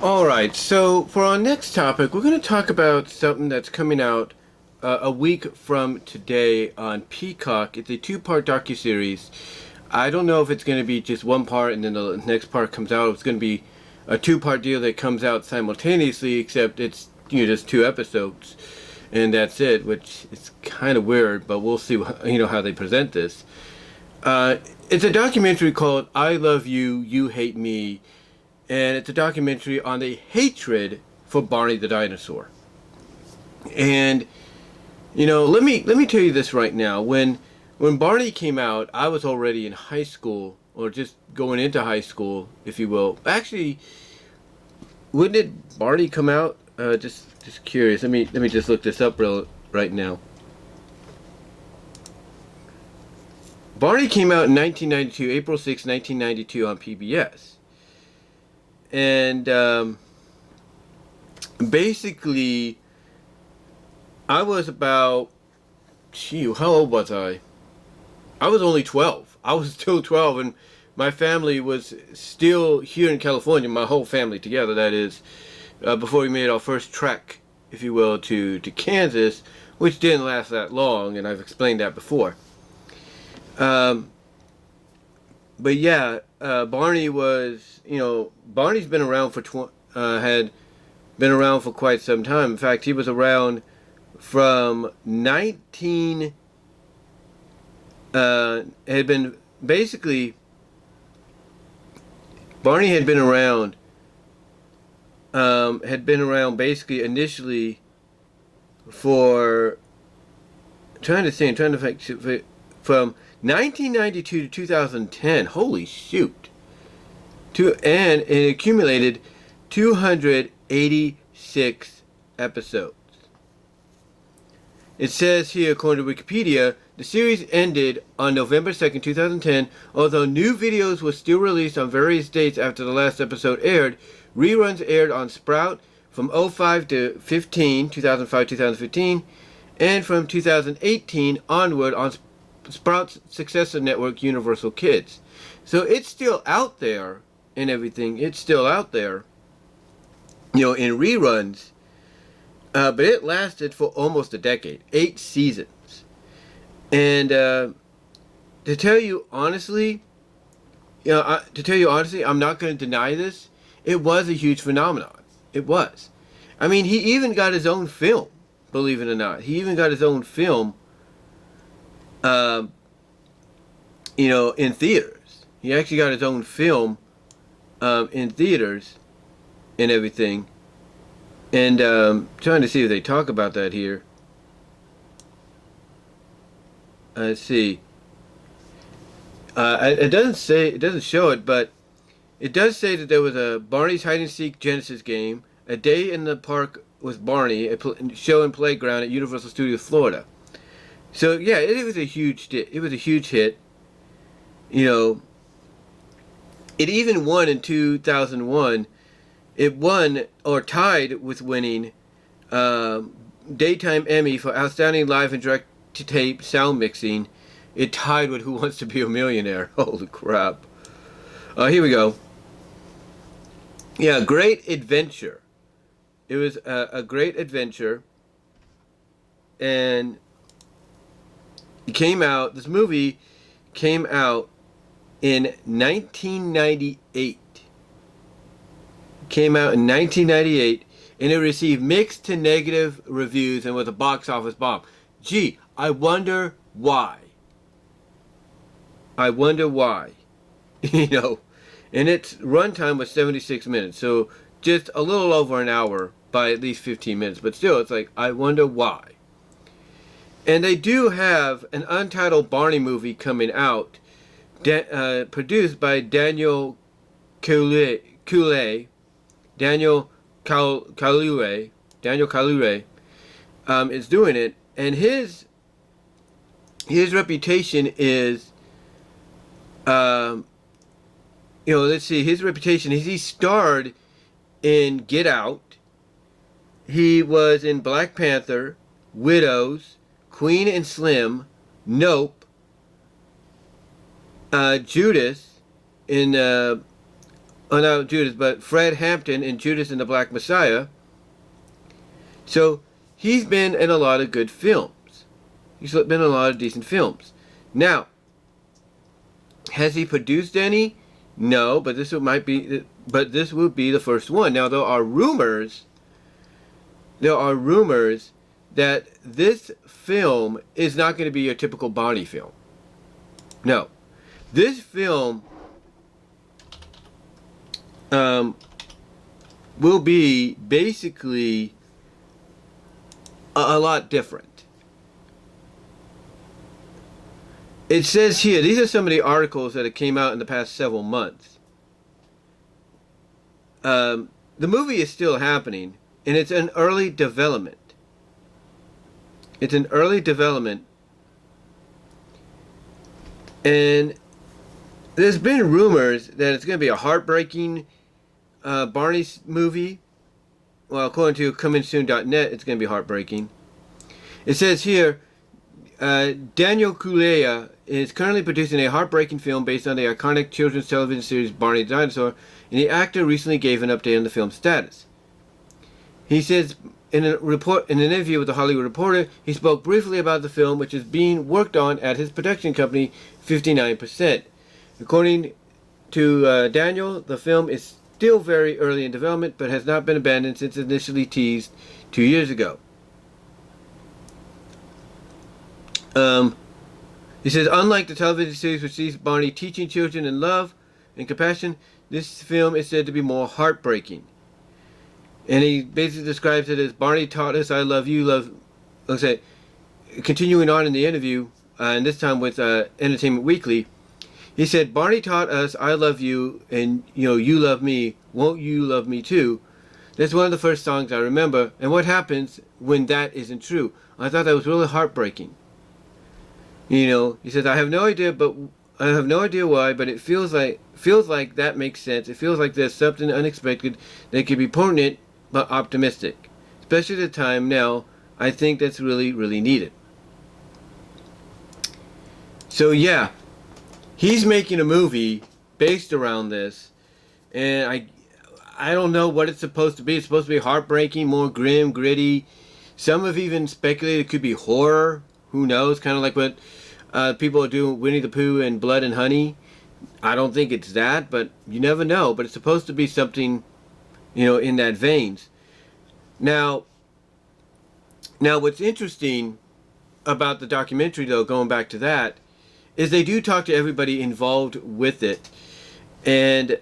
Alright, so for our next topic, we're going to talk about something that's coming out a week from today on Peacock. It's a two-part docuseries. I don't know if it's going to be just one part and then the next part comes out. It's going to be a two-part deal that comes out simultaneously, except it's just two episodes. And that's it, which is kind of weird, but we'll see how they present this. It's a documentary called I Love You, You Hate Me. And it's a documentary on the hatred for Barney the Dinosaur. And let me tell you this right now. When Barney came out, I was already in high school, or just going into high school, if you will. Actually, when did Barney come out? Just curious. Let me just look this up right now. Barney came out in 1992, April 6, 1992 on PBS. And basically, I was about, how old was I? I was only 12. I was still 12, and my family was still here in California, my whole family together, that is, before we made our first trek, if you will, to Kansas, which didn't last that long, and I've explained that before. But yeah, Barney was, Barney's been around had been around for quite some time. In fact, he was around from had been basically, Barney had been around basically initially for, trying to think, from 1992 to 2010. Holy shoot. And it accumulated 286 episodes. It says here, according to Wikipedia, the series ended on November 2nd, 2010. Although new videos were still released on various dates after the last episode aired, reruns aired on Sprout from 05 to 15, 2005-2015, and from 2018 onward on Sprout's successor network, Universal Kids. So it's still out there and everything. It's still out there, in reruns. But it lasted for almost a decade, 8 seasons. And to tell you honestly, I'm not going to deny this. It was a huge phenomenon. It was. I mean, he even got his own film, believe it or not. He even got his own film. In theaters. He actually got his own film in theaters and everything. And trying to see if they talk about that here. Let's see. It doesn't show it, but it does say that there was a Barney's Hide and Seek Genesis game, A Day in the Park with Barney, a show and playground at Universal Studios Florida. So yeah, it was a huge hit. It was a huge hit. It even won in 2001. It won, or tied with winning, Daytime Emmy for Outstanding Live and Direct-to-Tape Sound Mixing. It tied with Who Wants to Be a Millionaire. Holy crap. Here we go. Yeah, Great Adventure. It was a great adventure. And this movie came out in 1998. Came out in 1998, and it received mixed to negative reviews and was a box office bomb. Gee, I wonder why. And its runtime was 76 minutes, so just a little over an hour by at least 15 minutes. But still, it's like, I wonder why. And they do have an untitled Barney movie coming out, produced by Daniel Kaluuya. Daniel Kaluuya is doing it, and his reputation is, let's see, his reputation is he starred in Get Out. He was in Black Panther, Widows, Queen and Slim, Nope, Judas in Oh, not Judas, but Fred Hampton in Judas and the Black Messiah. So he's been in a lot of good films. He's been in a lot of decent films. Now, has he produced any? No, but this would be the first one. Now there are rumors. There are rumors that this film is not going to be your typical Barney film. No, this film will be basically a lot different. It says here, these are some of the articles that have came out in the past several months. The movie is still happening, and it's an early development. It's an early development. And there's been rumors that it's going to be a heartbreaking Barney movie. Well, according to comingsoon.net, it's going to be heartbreaking. It says here, Daniel Kaluuya is currently producing a heartbreaking film based on the iconic children's television series Barney the Dinosaur, and the actor recently gave an update on the film's status. He says in an interview with the Hollywood Reporter, he spoke briefly about the film, which is being worked on at his production company, 59%. According to Daniel, the film is still very early in development, but has not been abandoned since initially teased 2 years ago. He says, unlike the television series which sees Barney teaching children in love and compassion, this film is said to be more heartbreaking. And he basically describes it as Barney taught us I love you, love. Okay, continuing on in the interview, and this time with Entertainment Weekly, he said, Barney taught us I love you, and you love me. Won't you love me too? That's one of the first songs I remember. And what happens when that isn't true? I thought that was really heartbreaking. He says, I have no idea why, but it feels like that makes sense. It feels like there's something unexpected that could be poignant but optimistic, especially at the time now. I think that's really, really needed. So yeah, he's making a movie based around this, and I don't know what it's supposed to be. It's supposed to be heartbreaking, more grim, gritty. Some have even speculated it could be horror. Who knows? Kind of like what people are doing Winnie the Pooh and Blood and Honey. I don't think it's that, but you never know. But it's supposed to be something, in that veins. Now what's interesting about the documentary, though, going back to that, is they do talk to everybody involved with it. And,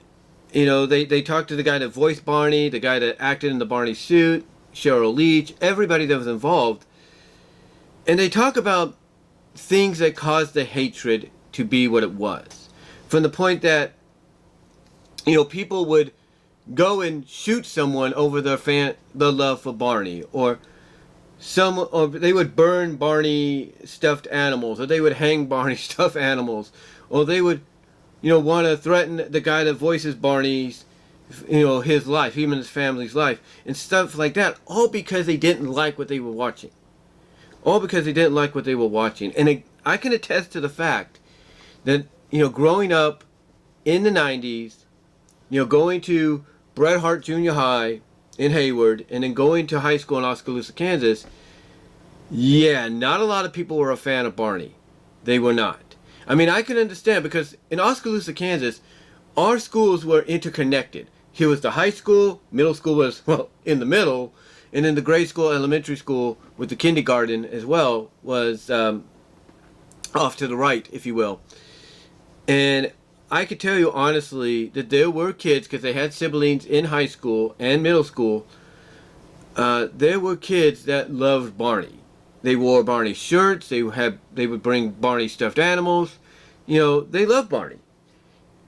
they talk to the guy that voiced Barney, the guy that acted in the Barney suit, Cheryl Leach, everybody that was involved. And they talk about things that caused the hatred to be what it was. From the point that, people would go and shoot someone over the love for Barney, or they would burn Barney stuffed animals, or they would hang Barney stuffed animals, or they would, want to threaten the guy that voices Barney's, his life, him and his family's life, and stuff like that, all because they didn't like what they were watching. All because they didn't like what they were watching. And I can attest to the fact that, growing up in the 90s, going to Bret Hart Junior High in Hayward, and then going to high school in Oskaloosa, Kansas, yeah, not a lot of people were a fan of Barney. They were not. I mean, I can understand, because in Oskaloosa, Kansas, our schools were interconnected. Here was the high school, middle school was, in the middle, and then the grade school, elementary school, with the kindergarten as well, was off to the right, if you will. And I could tell you honestly that there were kids, because they had siblings in high school and middle school, there were kids that loved Barney. They wore Barney shirts, they would bring Barney stuffed animals. They loved Barney.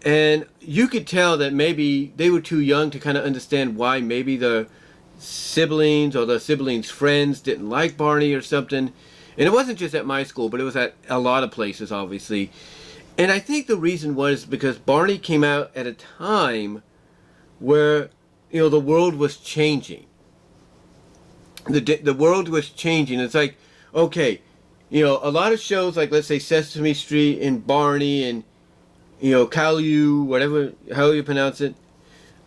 And you could tell that maybe they were too young to kind of understand why maybe the siblings or the siblings' friends didn't like Barney or something. And it wasn't just at my school, but it was at a lot of places, obviously. And I think the reason was because Barney came out at a time where, the world was changing. The world was changing. It's like, okay, a lot of shows like, let's say, Sesame Street and Barney and, Caillou, whatever, how you pronounce it,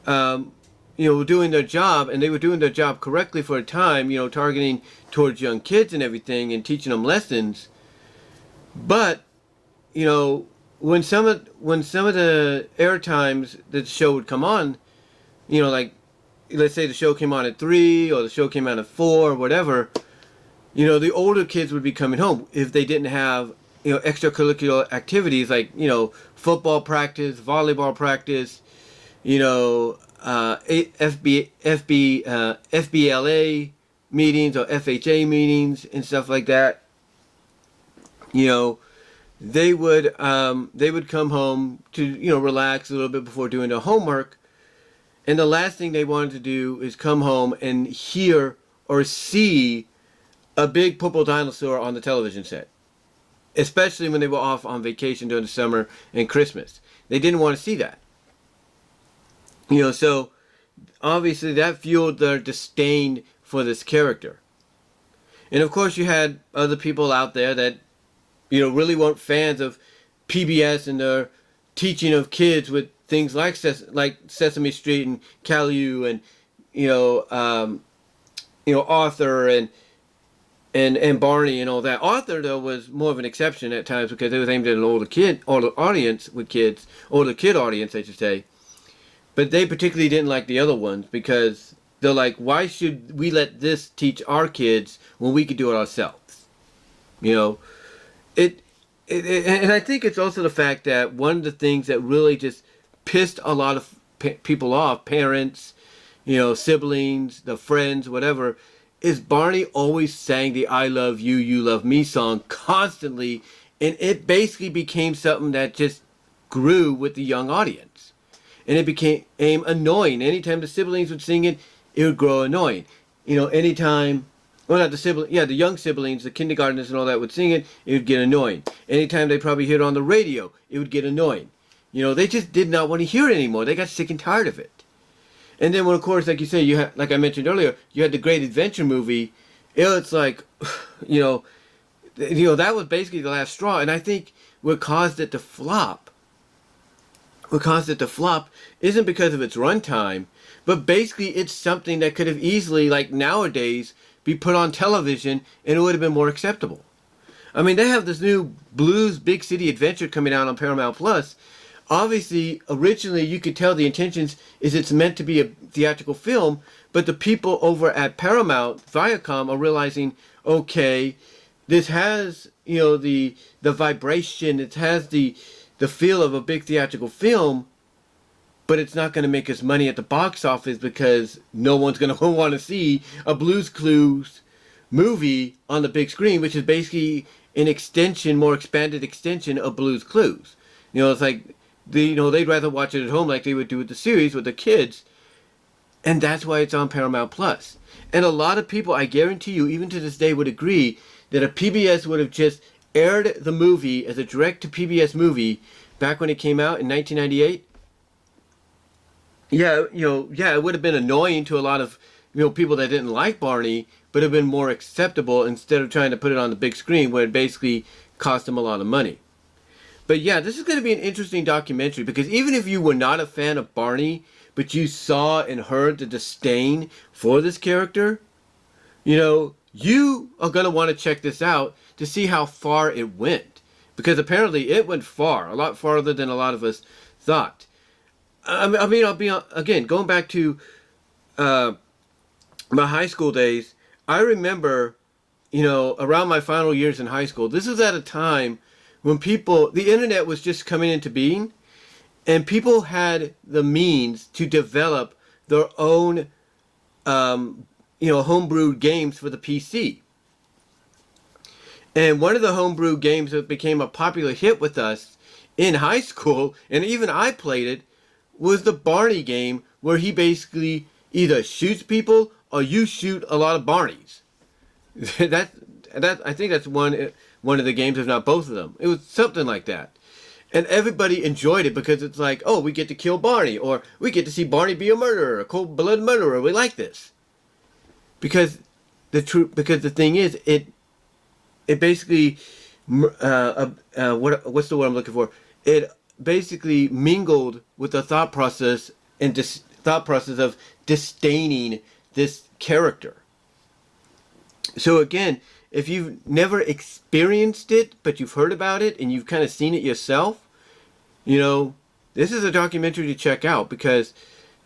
were doing their job, and they were doing their job correctly for a time, targeting towards young kids and everything and teaching them lessons. But, you know, when some of the air times that the show would come on, like let's say the show came on at 3 or the show came on at 4 or whatever, the older kids would be coming home if they didn't have, extracurricular activities like, football practice, volleyball practice, FBLA meetings or FHA meetings and stuff like that. You know, they would come home to, relax a little bit before doing their homework. And the last thing they wanted to do is come home and hear or see a big purple dinosaur on the television set. Especially when they were off on vacation during the summer and Christmas. They didn't want to see that. So obviously that fueled their disdain for this character. And of course you had other people out there that, really weren't fans of PBS and their teaching of kids with things like Sesame Street and Caillou and, Arthur and Barney and all that. Arthur, though, was more of an exception at times because it was aimed at an older kid audience, I should say. But they particularly didn't like the other ones because they're like, why should we let this teach our kids when we could do it ourselves? And I think it's also the fact that one of the things that really just pissed a lot of people off, parents, siblings, the friends, whatever, is Barney always sang the I love you, you love me song constantly. And it basically became something that just grew with the young audience. And it became annoying. Anytime the siblings would sing it, it would grow annoying. Anytime, well, not the siblings, the young siblings, the kindergartners and all that would sing it, it would get annoying. Anytime they probably hear it on the radio, it would get annoying. They just did not want to hear it anymore. They got sick and tired of it. And then, of course, like you say, like I mentioned earlier, you had the Great Adventure movie. It's like, that was basically the last straw. And I think what caused it to flop isn't because of its runtime, but basically it's something that could have easily, like nowadays, be put on television and it would have been more acceptable. I mean, they have this new Blues Big City Adventure coming out on Paramount Plus. Obviously, originally you could tell the intentions is it's meant to be a theatrical film, but the people over at Paramount, Viacom, are realizing, okay, this has, the vibration, it has the feel of a big theatrical film, but it's not going to make us money at the box office because no one's going to want to see a Blue's Clues movie on the big screen, which is basically an more expanded extension of Blue's Clues. It's like, they'd rather watch it at home like they would do with the series with the kids. And that's why it's on Paramount Plus. And a lot of people, I guarantee you, even to this day, would agree that if PBS would have just aired the movie as a direct-to-PBS movie back when it came out in 1998, it would have been annoying to a lot of, people that didn't like Barney, but it would have been more acceptable instead of trying to put it on the big screen where it basically cost them a lot of money. But yeah, this is going to be an interesting documentary because even if you were not a fan of Barney, but you saw and heard the disdain for this character, you are going to want to check this out to see how far it went. Because apparently it went far, a lot farther than a lot of us thought. I'll be, again, going back to my high school days, I remember, around my final years in high school, this was at a time when the internet was just coming into being, and people had the means to develop their own, homebrewed games for the PC. And one of the homebrewed games that became a popular hit with us in high school, and even I played it, was the Barney game, where he basically either shoots people or you shoot a lot of Barneys. I think that's one of the games, if not both of them. It was something like that. And everybody enjoyed it because it's like, oh, we get to kill Barney, or we get to see Barney be a murderer, a cold-blooded murderer. We like this. Because the thing is, it basically, what's the word I'm looking for? It basically mingled with the thought process and thought process of disdaining this character. So again, if you've never experienced it, but you've heard about it and you've kind of seen it yourself, you know, this is a documentary to check out, because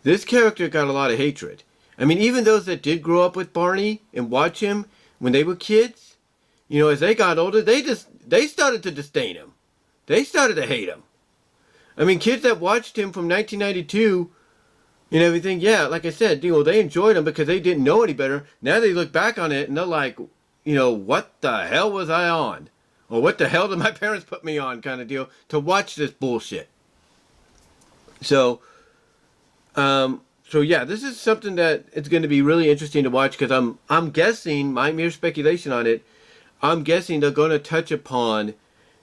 this character got a lot of hatred. I mean, even those that did grow up with Barney and watch him when they were kids, you know, as they got older, they started to disdain him. They started to hate him. I mean, kids that watched him from 1992 and everything, yeah, like I said, you know, they enjoyed him because they didn't know any better. Now they look back on it and they're like, you know, what the hell was I on? Or what the hell did my parents put me on, kind of deal, to watch this bullshit. So yeah, this is something that it's going to be really interesting to watch, because I'm guessing, my mere speculation on it, I'm guessing they're going to touch upon,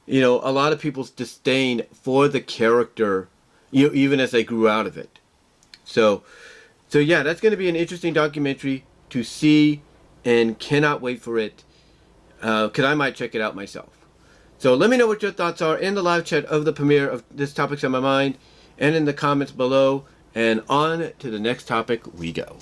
you know, a lot of people's disdain for the character, you know, even as they grew out of it. So yeah, that's going to be an interesting documentary to see, and cannot wait for it, because I might check it out myself. So let me know what your thoughts are in the live chat of the premiere of This Topic's on My Mind, and in the comments below, and on to the next topic we go.